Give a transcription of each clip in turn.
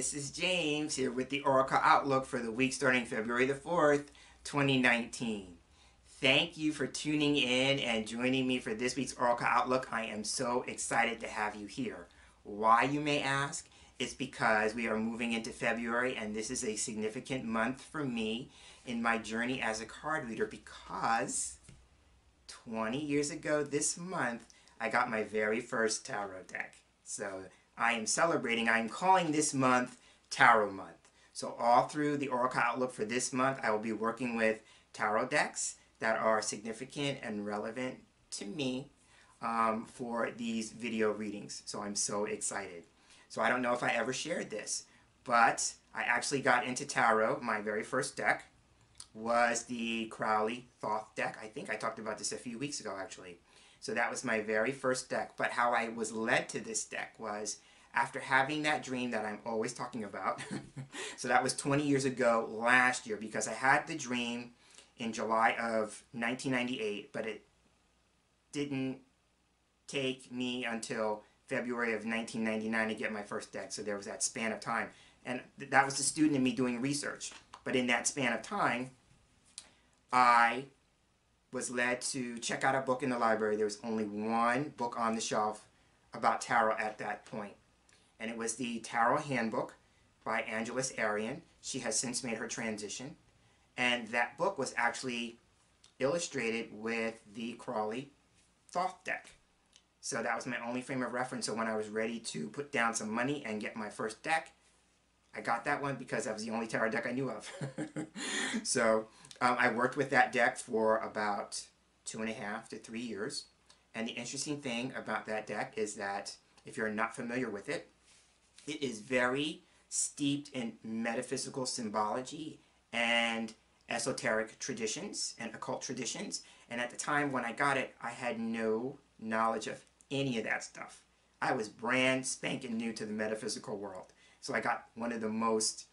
this is James here with the Oracle Outlook for the week starting February the 4th, 2019. Thank you for tuning in and joining me for this week's Oracle Outlook. I am so excited to have you here. Why, you may ask? It's because we are moving into February, and this is a significant month for me in my journey as a card reader because 20 years ago this month, I got my very first tarot deck. So I am celebrating, I'm calling this month Tarot Month. So all through the Oracle Outlook for this month, I will be working with tarot decks that are significant and relevant to me for these video readings. So I'm so excited. So I don't know if I ever shared this, but I actually got into tarot. My very first deck was the Crowley Thoth deck. I think I talked about this a few weeks ago, actually. So that was my very first deck. But how I was led to this deck was after having that dream that I'm always talking about. So that was 20 years ago last year, because I had the dream in July of 1998, but it didn't take me until February of 1999 to get my first deck. So there was that span of time. And that was the student in me doing research. But in that span of time, I was led to check out a book in the library. There was only one book on the shelf about tarot at that point. And it was the Tarot Handbook by Angeles Arian. She has since made her transition. And that book was actually illustrated with the Crowley Thoth deck. So that was my only frame of reference. So when I was ready to put down some money and get my first deck, I got that one because that was the only tarot deck I knew of. So I worked with that deck for about 2.5 to 3 years. And the interesting thing about that deck is that if you're not familiar with it, it is very steeped in metaphysical symbology and esoteric traditions and occult traditions. And at the time when I got it, I had no knowledge of any of that stuff. I was brand spanking new to the metaphysical world. So I got one of the most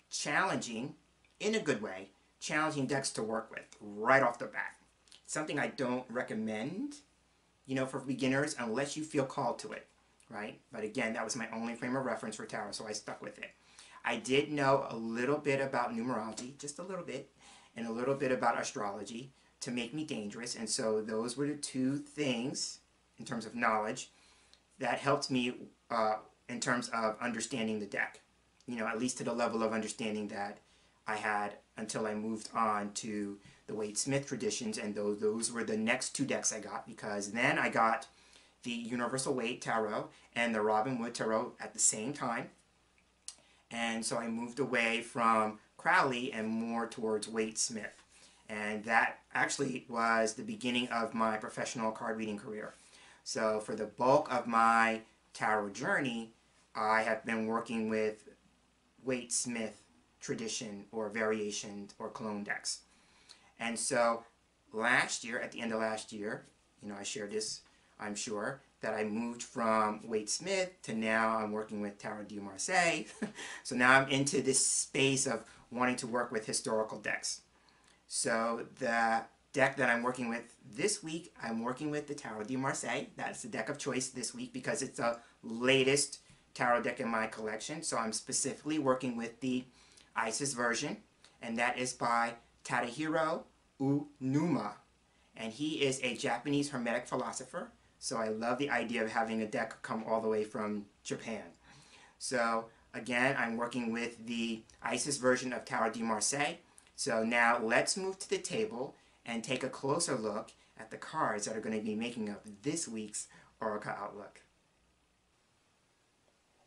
challenging, in a good way, challenging decks to work with right off the bat. Something I don't recommend, for beginners unless you feel called to it, right? But again, that was my only frame of reference for tarot, so I stuck with it. I did know a little bit about numerology, just a little bit, and a little bit about astrology to make me dangerous. And so those were the two things, in terms of knowledge, that helped me in terms of understanding the deck. At least to the level of understanding that I had until I moved on to the Wade Smith traditions, and those were the next two decks I got, because then I got the Universal Wade Tarot and the Robin Wood Tarot at the same time. And so I moved away from Crowley and more towards Wade Smith. And that actually was the beginning of my professional card reading career. So for the bulk of my tarot journey, I have been working with Wade Smith tradition or variations or clone decks. And so last year, at the end of last year, I shared this, I'm sure, that I moved from Wade Smith to now I'm working with Tarot de Marseille. So now I'm into this space of wanting to work with historical decks. So the deck that I'm working with this week, I'm working with the Tarot de Marseille. That's the deck of choice this week because it's the latest tarot deck in my collection. So I'm specifically working with the Isis version, and that is by Tadahiro Unuma. And he is a Japanese Hermetic philosopher. So I love the idea of having a deck come all the way from Japan. So again, I'm working with the Isis version of Tarot de Marseille. So now let's move to the table and take a closer look at the cards that are going to be making up this week's Oracle Outlook.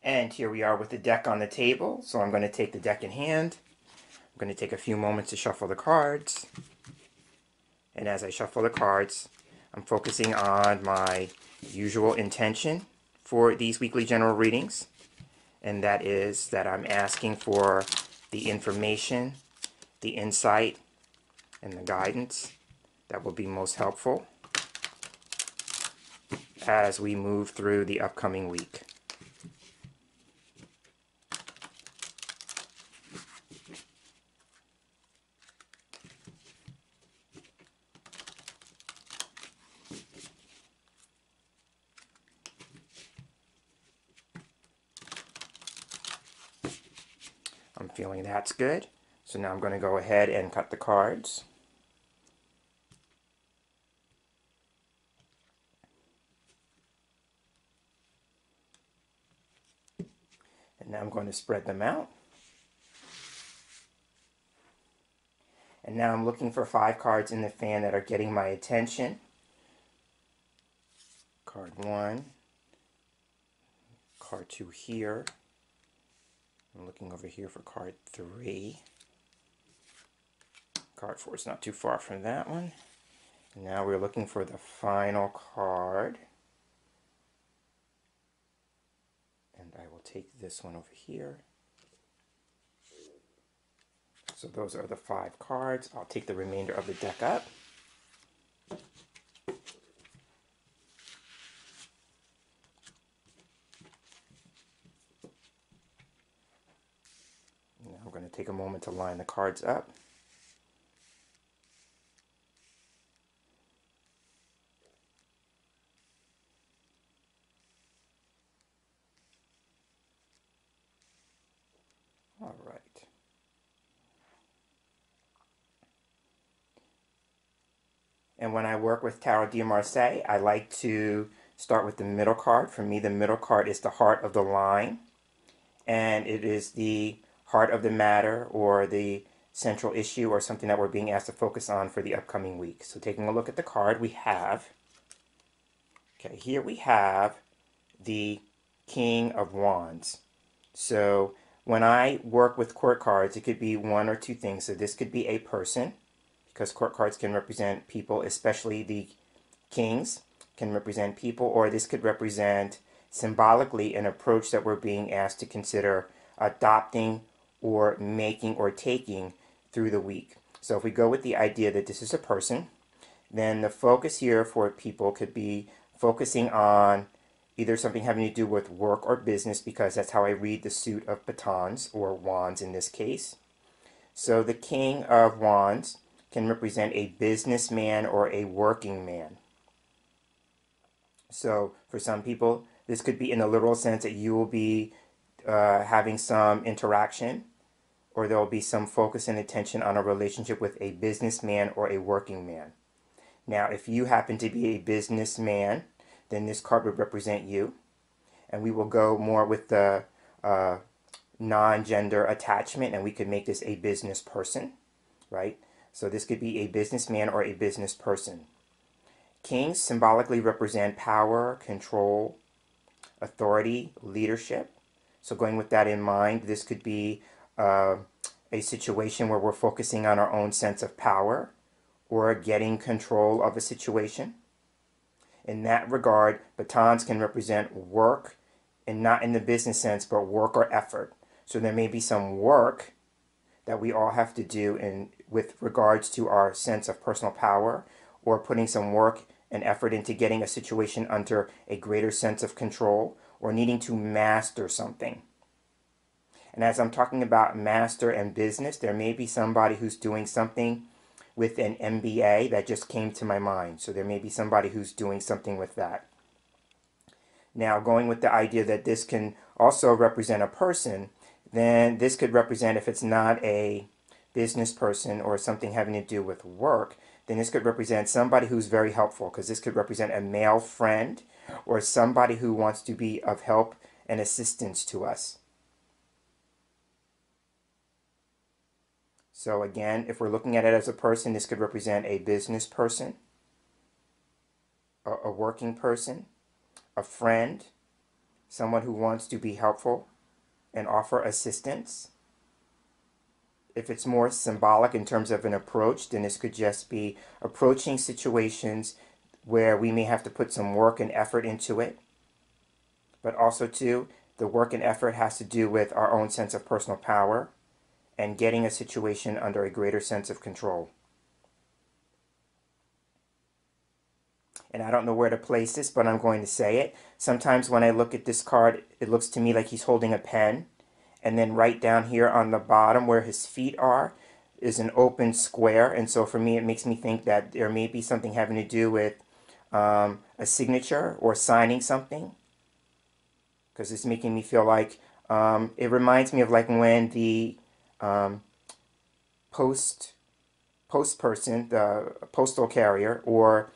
And here we are with the deck on the table. So I'm going to take the deck in hand. I'm going to take a few moments to shuffle the cards. And as I shuffle the cards, I'm focusing on my usual intention for these weekly general readings. And that is that I'm asking for the information, the insight, and the guidance that will be most helpful as we move through the upcoming week. I'm feeling that's good. So now I'm going to go ahead and cut the cards. And now I'm going to spread them out. And now I'm looking for 5 cards in the fan that are getting my attention. Card 1, card 2 here. I'm looking over here for card 3. Card 4 is not too far from that one. And now we're looking for the final card. And I will take this one over here. So those are the 5 cards. I'll take the remainder of the deck up. Now I'm going to take a moment to line the cards up. All right. And when I work with Tarot de Marseille, I like to start with the middle card. For me, the middle card is the heart of the line. And it is the heart of the matter or the central issue or something that we're being asked to focus on for the upcoming week. So taking a look at the card, we have, okay, here we have the King of Wands. So when I work with court cards, it could be one or two things. So this could be a person, because court cards can represent people, especially the kings can represent people, or this could represent symbolically an approach that we're being asked to consider adopting or making or taking through the week. So if we go with the idea that this is a person, then the focus here for people could be focusing on either something having to do with work or business, because that's how I read the suit of batons, or wands in this case. So the King of Wands can represent a businessman or a working man. So for some people, this could be in the literal sense that you will be having some interaction, or there will be some focus and attention on a relationship with a businessman or a working man. Now, if you happen to be a businessman, then this card would represent you. And we will go more with the non-gender attachment, and we could make this a business person, right? So this could be a businessman or a business person. Kings symbolically represent power, control, authority, leadership. So going with that in mind, this could be a situation where we're focusing on our own sense of power or getting control of a situation. In that regard, batons can represent work, and not in the business sense, but work or effort. So there may be some work that we all have to do with regards to our sense of personal power, or putting some work and effort into getting a situation under a greater sense of control, or needing to master something. And as I'm talking about master and business, there may be somebody who's doing something with an MBA that just came to my mind. So there may be somebody who's doing something with that. Now, going with the idea that this can also represent a person, then this could represent, if it's not a business person or something having to do with work, then this could represent somebody who's very helpful, because this could represent a male friend or somebody who wants to be of help and assistance to us. So again, if we're looking at it as a person, this could represent a business person, a working person, a friend, someone who wants to be helpful and offer assistance. If it's more symbolic in terms of an approach, then this could just be approaching situations where we may have to put some work and effort into it. But also too, the work and effort has to do with our own sense of personal power and getting a situation under a greater sense of control. And I don't know where to place this, but I'm going to say it. Sometimes when I look at this card, it looks to me like he's holding a pen. And then right down here on the bottom where his feet are is an open square. And so for me, it makes me think that there may be something having to do with a signature or signing something. Because it's making me feel like, it reminds me of like when the um, post person, the postal carrier, or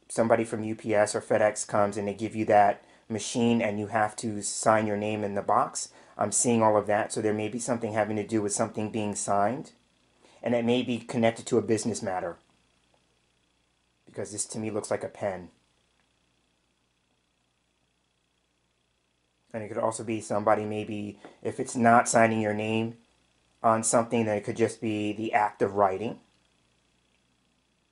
somebody from UPS or FedEx comes and they give you that machine and you have to sign your name in the box. I'm seeing all of that. So there may be something having to do with something being signed, and it may be connected to a business matter, because this to me looks like a pen. And it could also be somebody, maybe if it's not signing your name on something, then it could just be the act of writing.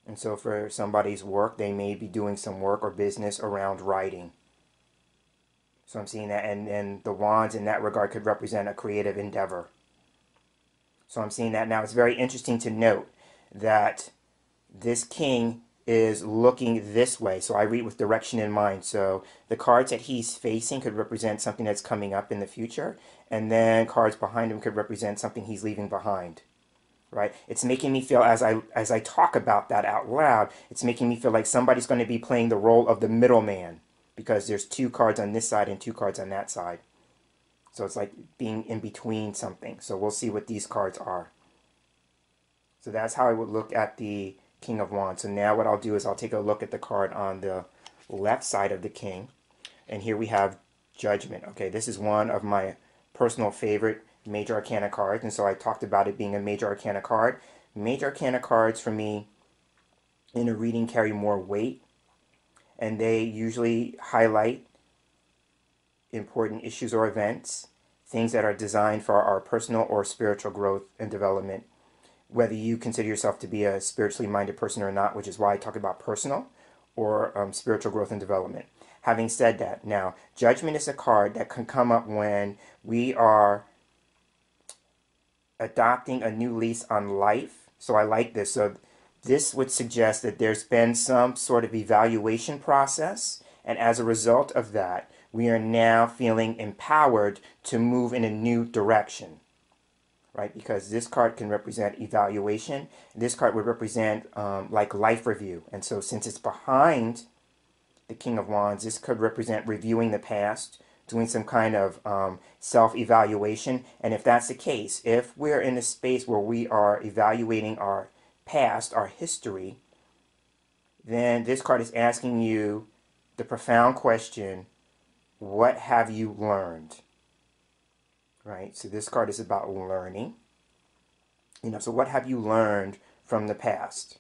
And so for somebody's work, they may be doing some work or business around writing. So I'm seeing that, and the wands in that regard could represent a creative endeavor. So I'm seeing that now. It's very interesting to note that this king is looking this way. So I read with direction in mind. So the cards that he's facing could represent something that's coming up in the future, and then cards behind him could represent something he's leaving behind. Right? It's making me feel, as I talk about that out loud, it's making me feel like somebody's going to be playing the role of the middleman, because there's two cards on this side and two cards on that side. So it's like being in between something. So we'll see what these cards are. So that's how I would look at the King of Wands. So now what I'll do is I'll take a look at the card on the left side of the King. And here we have Judgment. Okay, this is one of my personal favorite Major Arcana cards. And so I talked about it being a Major Arcana card. Major Arcana cards for me in a reading carry more weight. And they usually highlight important issues or events, things that are designed for our personal or spiritual growth and development, whether you consider yourself to be a spiritually minded person or not, which is why I talk about personal or spiritual growth and development. Having said that, now, Judgment is a card that can come up when we are adopting a new lease on life. So I like this. So this would suggest that there's been some sort of evaluation process, and as a result of that, we are now feeling empowered to move in a new direction, right? Because this card can represent evaluation. This card would represent like life review. And so since it's behind the King of Wands, this could represent reviewing the past, doing some kind of self-evaluation. And if that's the case, if we're in a space where we are evaluating our past, our history, then this card is asking you the profound question, what have you learned? Right? So this card is about learning. So what have you learned from the past?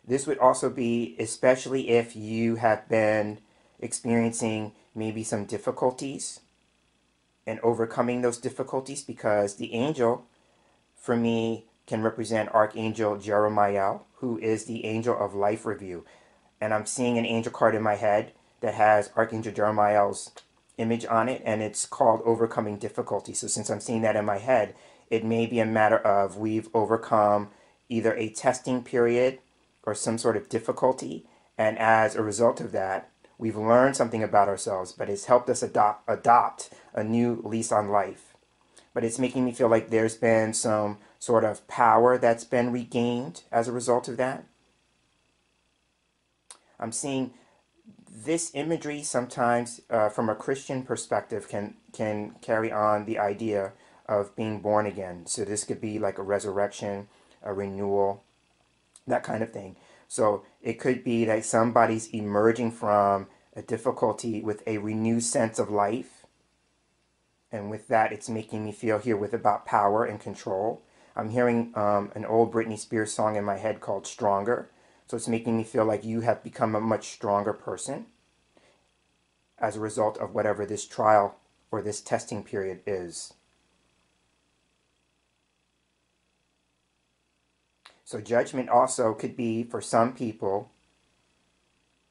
This would also be, especially if you have been experiencing maybe some difficulties and overcoming those difficulties, because the angel, for me, can represent Archangel Jeremiah, who is the angel of life review. And I'm seeing an angel card in my head that has Archangel Jeremiah's image on it, and it's called Overcoming Difficulty. So since I'm seeing that in my head, it may be a matter of we've overcome either a testing period or some sort of difficulty, and as a result of that, we've learned something about ourselves, but it's helped us adopt a new lease on life. But it's making me feel like there's been some sort of power that's been regained as a result of that. I'm seeing this imagery sometimes from a Christian perspective can carry on the idea of being born again. So this could be like a resurrection, a renewal, that kind of thing. So it could be that somebody's emerging from a difficulty with a renewed sense of life. And with that, it's making me feel here with about power and control. I'm hearing an old Britney Spears song in my head called Stronger. So it's making me feel like you have become a much stronger person as a result of whatever this trial or this testing period is. So Judgment also could be, for some people,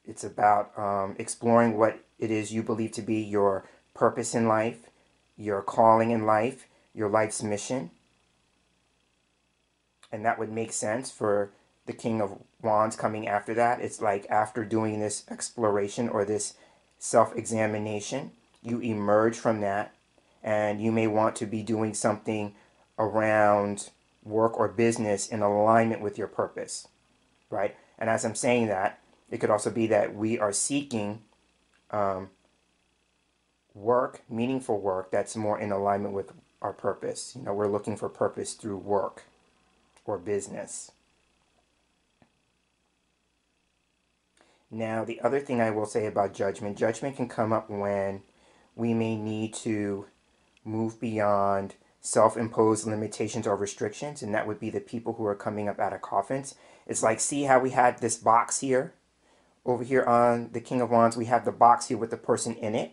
it's about exploring what it is you believe to be your purpose in life, your calling in life, your life's mission. And that would make sense for the King of Wands coming after that. It's like after doing this exploration or this self-examination, you emerge from that, and you may want to be doing something around work or business in alignment with your purpose, right? And as I'm saying that, it could also be that we are seeking work, meaningful work that's more in alignment with our purpose. You know, we're looking for purpose through work or business. Now, the other thing I will say about judgment, judgment can come up when we may need to move beyond self-imposed limitations or restrictions, and that would be the people who are coming up out of coffins. It's like, see how we had this box here? Over here on the King of Wands, we have the box here with the person in it.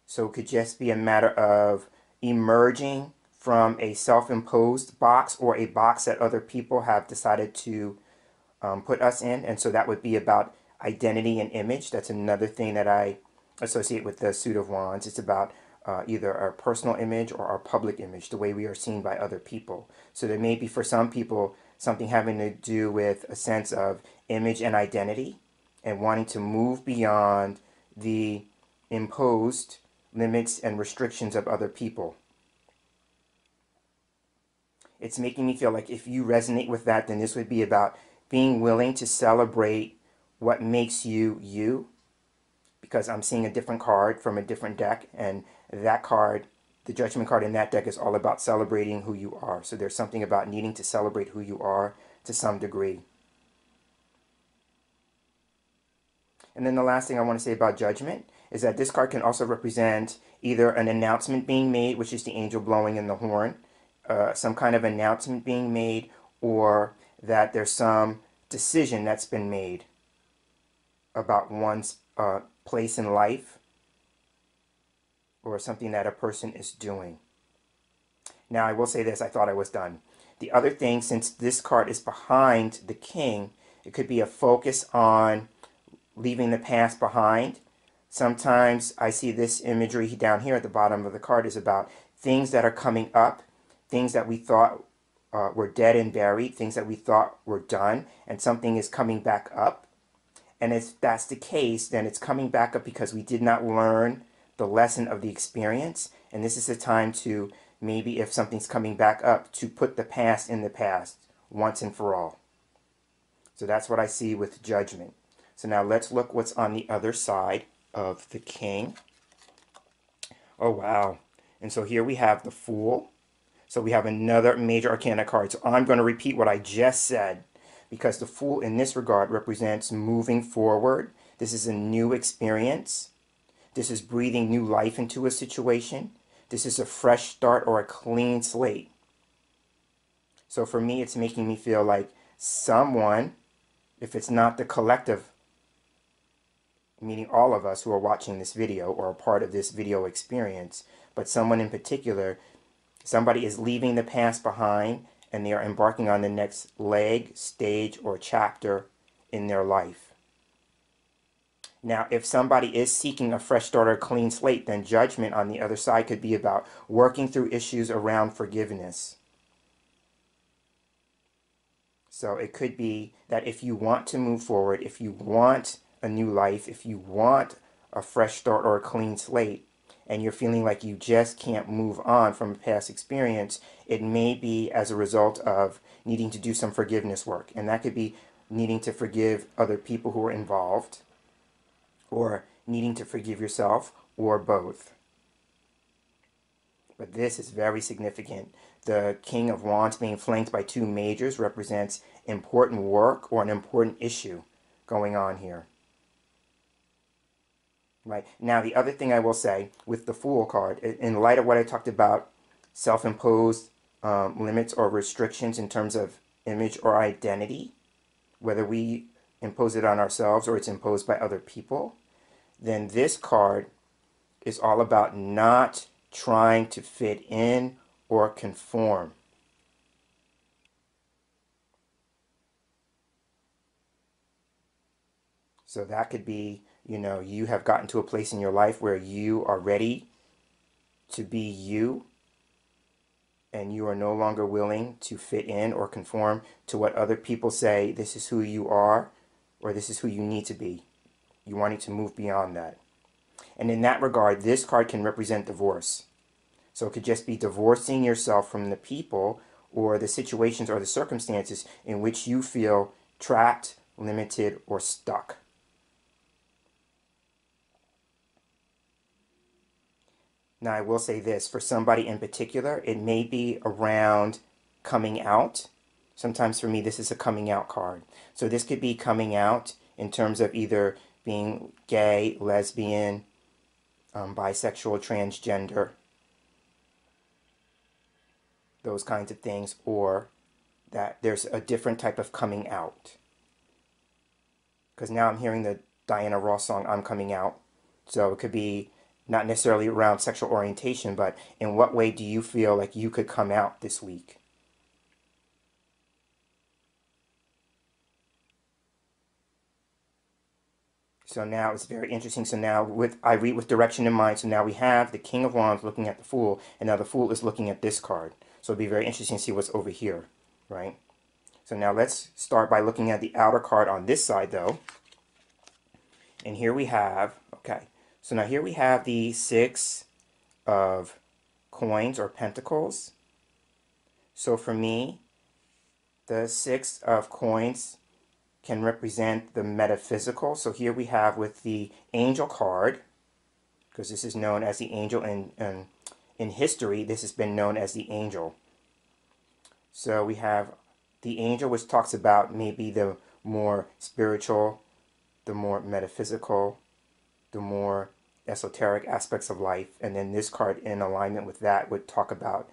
So it could just be a matter of emerging from a self-imposed box or a box that other people have decided to put us in. And so that would be about identity and image. That's another thing that I associate with the Suit of Wands. It's about either our personal image or our public image, the way we are seen by other people. So there may be, for some people, something having to do with a sense of image and identity and wanting to move beyond the imposed limits and restrictions of other people. It's making me feel like if you resonate with that, then this would be about being willing to celebrate what makes you you, because I'm seeing a different card from a different deck, and that card, the judgment card in that deck, is all about celebrating who you are. So there's something about needing to celebrate who you are to some degree. And then the last thing I want to say about judgment is that this card can also represent either an announcement being made, which is the angel blowing in the horn, some kind of announcement being made, or that there's some decision that's been made about one's place in life or something that a person is doing. Now, I will say this, I thought I was done. The other thing, since this card is behind the king, it could be a focus on leaving the past behind. Sometimes I see this imagery down here at the bottom of the card is about things that are coming up, things that we thought were dead and buried, things that we thought were done, and something is coming back up. And if that's the case, then it's coming back up because we did not learn the lesson of the experience. And this is a time to, maybe if something's coming back up, to put the past in the past once and for all. So that's what I see with judgment. So now let's look what's on the other side of the king. Oh, wow. And so here we have the Fool. So we have another major arcana card. So I'm going to repeat what I just said, because the Fool in this regard represents moving forward. This is a new experience. This is breathing new life into a situation. This is a fresh start or a clean slate. So for me, it's making me feel like someone, if it's not the collective, meaning all of us who are watching this video or a part of this video experience, but someone in particular, somebody is leaving the past behind and they are embarking on the next leg, stage, or chapter in their life. Now, if somebody is seeking a fresh start or clean slate, then judgment on the other side could be about working through issues around forgiveness. So it could be that if you want to move forward, if you want a new life, if you want a fresh start or a clean slate, and you're feeling like you just can't move on from a past experience, it may be as a result of needing to do some forgiveness work. And that could be needing to forgive other people who are involved, or needing to forgive yourself, or both. But this is very significant. The King of Wands being flanked by two majors represents important work or an important issue going on here. Right. Now, the other thing I will say with the Fool card, in light of what I talked about, self-imposed limits or restrictions in terms of image or identity, whether we impose it on ourselves or it's imposed by other people, then this card is all about not trying to fit in or conform. So that could be, you know, you have gotten to a place in your life where you are ready to be you, and you are no longer willing to fit in or conform to what other people say this is who you are or this is who you need to be. You wanting to move beyond that. And in that regard, this card can represent divorce. So it could just be divorcing yourself from the people or the situations or the circumstances in which you feel trapped, limited, or stuck. Now, I will say this, for somebody in particular, it may be around coming out. Sometimes for me, this is a coming out card. So this could be coming out in terms of either being gay, lesbian, bisexual, transgender, those kinds of things, or that there's a different type of coming out. Because now I'm hearing the Diana Ross song, I'm Coming Out. So it could be not necessarily around sexual orientation, but in what way do you feel like you could come out this week? So now it's very interesting. So now I read with direction in mind. So now we have the King of Wands looking at the Fool, and now the Fool is looking at this card. So it'll be very interesting to see what's over here, right? So now let's start by looking at the outer card on this side, though. And here we have, okay, so now here we have the Six of Coins or Pentacles. So for me, the Six of Coins can represent the metaphysical. So here we have with the Angel card, because this is known as the Angel in history, this has been known as the Angel. So we have the Angel, which talks about maybe the more spiritual, the more metaphysical, the more esoteric aspects of life. And then this card in alignment with that would talk about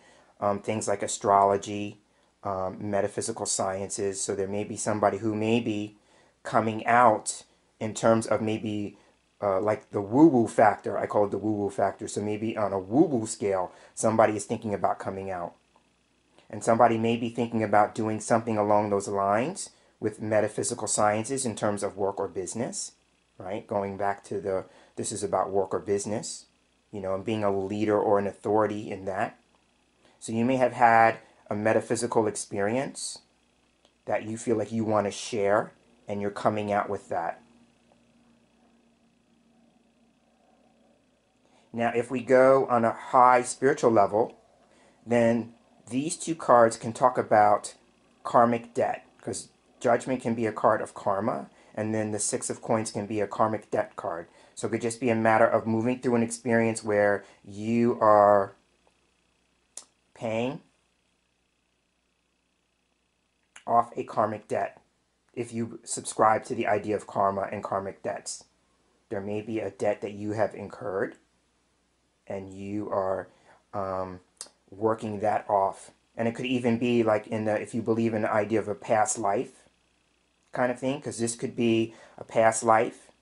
things like astrology, metaphysical sciences. So there may be somebody who may be coming out in terms of maybe like the woo-woo factor. I call it the woo-woo factor. So maybe on a woo-woo scale, somebody is thinking about coming out. And somebody may be thinking about doing something along those lines with metaphysical sciences in terms of work or business, right? Going back to this is about work or business, you know, and being a leader or an authority in that. So you may have had a metaphysical experience that you feel like you want to share, and you're coming out with that. Now, if we go on a high spiritual level, then these two cards can talk about karmic debt, because Judgment can be a card of karma, and then the Six of Coins can be a karmic debt card. So it could just be a matter of moving through an experience where you are paying off a karmic debt. If you subscribe to the idea of karma and karmic debts, there may be a debt that you have incurred, and you are working that off. And it could even be like if you believe in the idea of a past life kind of thing, because this could be a past life,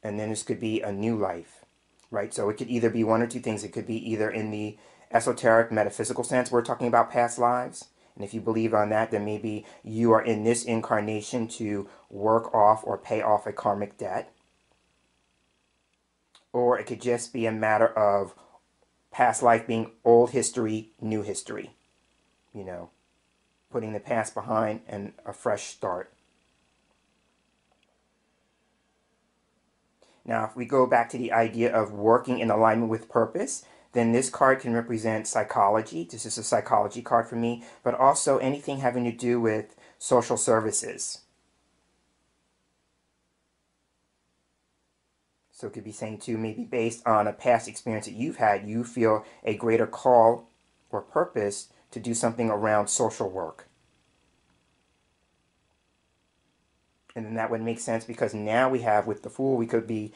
and then this could be a new life, right? So it could either be one or two things. It could be either in the esoteric metaphysical sense, we're talking about past lives, and if you believe on that, then maybe you are in this incarnation to work off or pay off a karmic debt. Or it could just be a matter of past life being old history, new history, you know, putting the past behind and a fresh start. Now, if we go back to the idea of working in alignment with purpose, then this card can represent psychology. This is a psychology card for me, but also anything having to do with social services. So it could be saying too, maybe based on a past experience that you've had, you feel a greater call or purpose to do something around social work. And then that would make sense, because now we have with the Fool, we could be,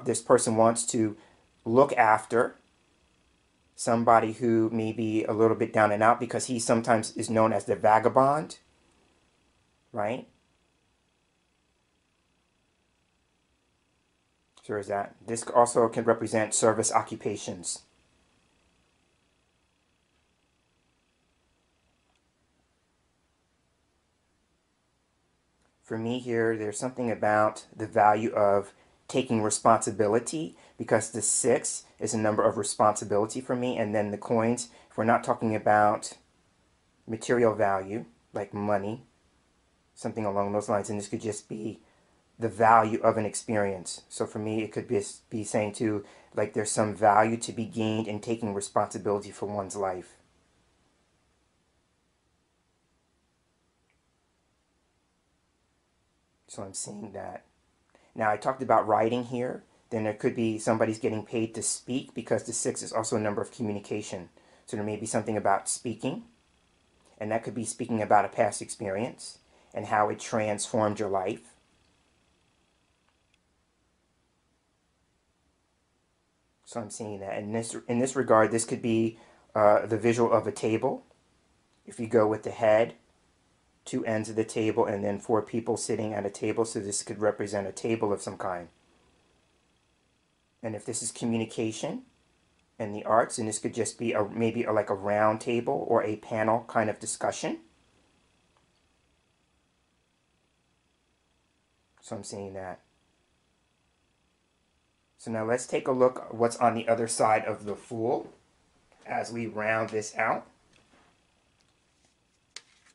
this person wants to look after somebody who may be a little bit down and out, because he sometimes is known as the vagabond, right? So is that. This also can represent service occupations. For me here, there's something about the value of taking responsibility, because the 6 is a number of responsibility for me, and then the coins, if we're not talking about material value, like money, something along those lines, and this could just be the value of an experience. So for me, it could be saying too, like there's some value to be gained in taking responsibility for one's life. So I'm seeing that. Now, I talked about writing here. Then there could be somebody's getting paid to speak, because the 6 is also a number of communication. So there may be something about speaking, and that could be speaking about a past experience and how it transformed your life. So I'm seeing that. In this regard, this could be the visual of a table. If you go with the head, 2 ends of the table, and then 4 people sitting at a table, so this could represent a table of some kind. And if this is communication and the arts, and this could just be maybe like a round table or a panel kind of discussion. So I'm seeing that. So now let's take a look at what's on the other side of the Fool as we round this out.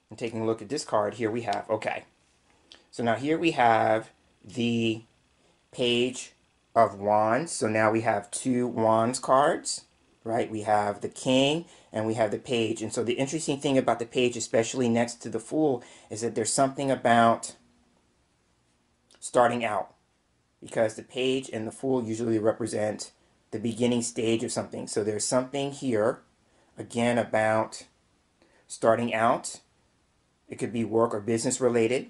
And taking a look at this card, here we have, okay. So now here we have the Page of Wands. So now we have 2 Wands cards, right? We have the King and we have the Page. And so the interesting thing about the Page, especially next to the Fool, is that there's something about starting out. Because the Page and the Fool usually represent the beginning stage of something. So there's something here, again, about starting out. It could be work or business related.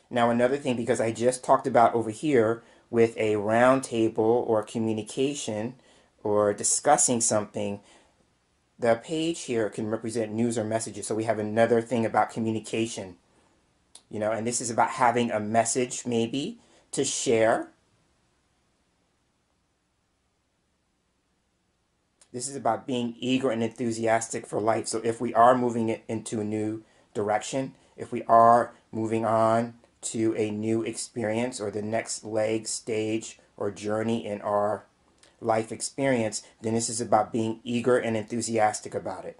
Now another thing, because I just talked about over here with a round table or communication or discussing something, the Page here can represent news or messages. So we have another thing about communication. You know, and this is about having a message maybe to share. This is about being eager and enthusiastic for life. So if we are moving it into a new direction, if we are moving on to a new experience or the next leg, stage, or journey in our life experience, then this is about being eager and enthusiastic about it.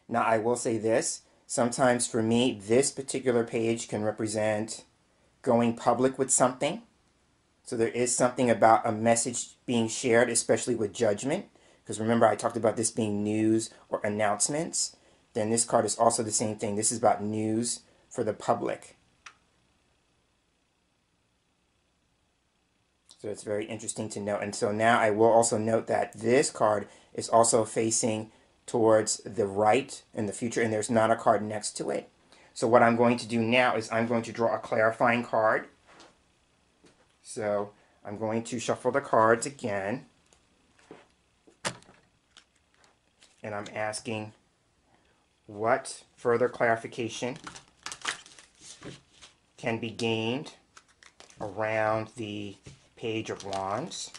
Now I will say this, sometimes for me, this particular page can represent going public with something. So there is something about a message being shared, especially with judgment. Because remember, I talked about this being news or announcements. Then this card is also the same thing. This is about news for the public. So it's very interesting to note. And so now I will also note that this card is also facing towards the right in the future, and there's not a card next to it. So what I'm going to do now is I'm going to draw a clarifying card. So I'm going to shuffle the cards again. And I'm asking what further clarification can be gained around the Page of Wands.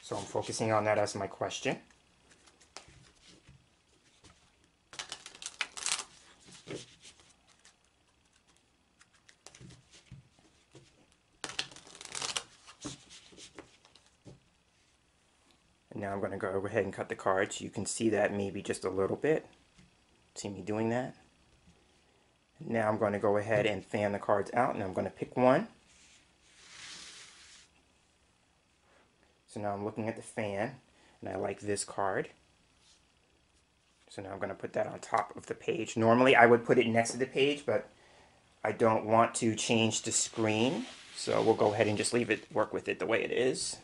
So I'm focusing on that as my question. And now I'm going to go ahead and cut the cards. You can see that maybe just a little bit. See me doing that? Now I'm going to go ahead and fan the cards out, and I'm going to pick one. So now I'm looking at the fan, and I like this card. So now I'm going to put that on top of the page. Normally I would put it next to the page, but I don't want to change the screen. So we'll go ahead and just leave it, work with it the way it is.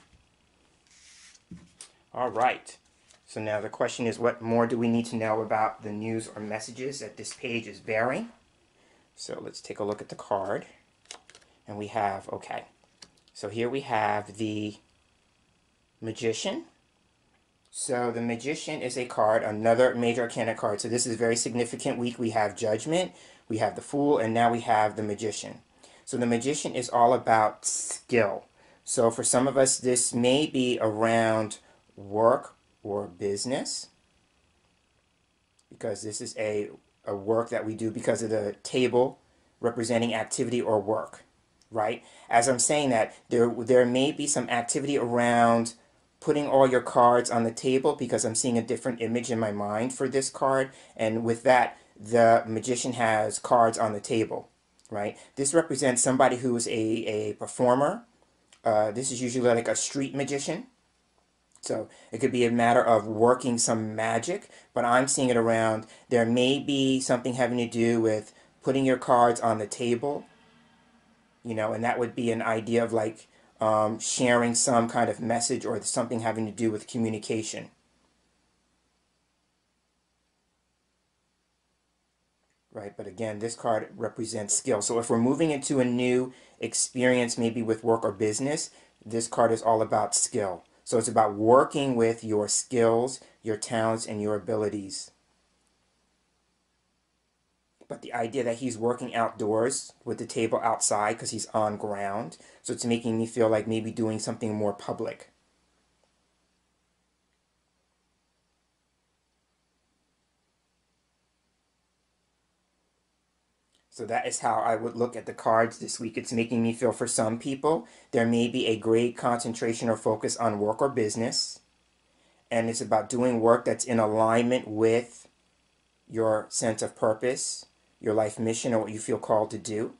All right. So now the question is, what more do we need to know about the news or messages that this page is bearing? So let's take a look at the card. And we have, okay. So here we have the Magician. So the Magician is a card, another major arcana card. So this is a very significant week. We have Judgment, we have the Fool, and now we have the Magician. So the Magician is all about skill. So for some of us, this may be around work or business, because this is a work that we do because of the table representing activity or work, right? As I'm saying that, there may be some activity around putting all your cards on the table, because I'm seeing a different image in my mind for this card, and with that, the Magician has cards on the table, right? This represents somebody who is a performer. This is usually like a street magician. So it could be a matter of working some magic, but I'm seeing it around. There may be something having to do with putting your cards on the table, and that would be an idea of like sharing some kind of message or something having to do with communication. Right, but again, this card represents skill. So if we're moving into a new experience, maybe with work or business, this card is all about skill. So it's about working with your skills, your talents, and your abilities. But the idea that he's working outdoors with the table outside because he's on ground, so it's making me feel like maybe doing something more public. So that is how I would look at the cards this week. It's making me feel for some people, there may be a great concentration or focus on work or business. And it's about doing work that's in alignment with your sense of purpose, your life mission, or what you feel called to do.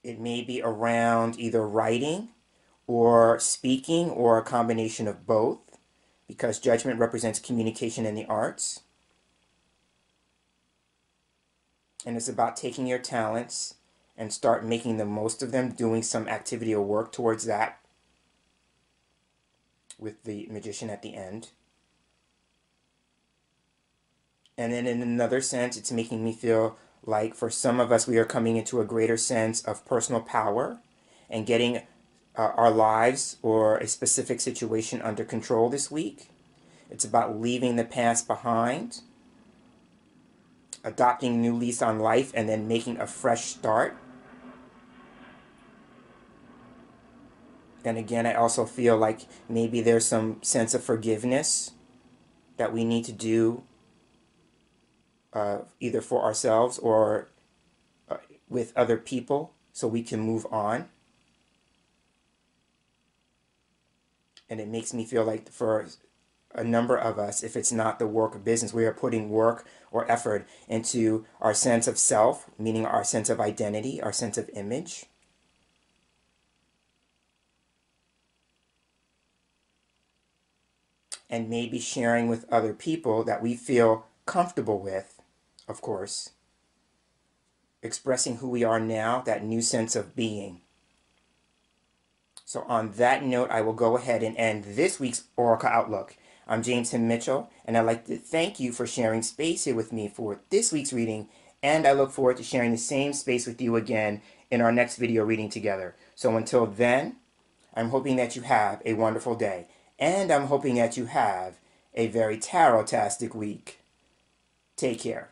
It may be around either writing or speaking or a combination of both, because judgment represents communication in the arts. And it's about taking your talents and start making the most of them, doing some activity or work towards that, with the magician at the end. And then in another sense, it's making me feel like for some of us, we are coming into a greater sense of personal power and getting our lives or a specific situation under control this week. It's about leaving the past behind, adopting a new lease on life, and then making a fresh start. And again, I also feel like maybe there's some sense of forgiveness that we need to do, either for ourselves or with other people, so we can move on. And it makes me feel like for a number of us, if it's not the work or business, we are putting work or effort into our sense of self, meaning our sense of identity, our sense of image. And maybe sharing with other people that we feel comfortable with, of course. Expressing who we are now, that new sense of being. So on that note, I will go ahead and end this week's Oracle Outlook. I'm James Himm Mitchell, and I'd like to thank you for sharing space here with me for this week's reading, and I look forward to sharing the same space with you again in our next video reading together. So until then, I'm hoping that you have a wonderful day, and I'm hoping that you have a very tarot-tastic week. Take care.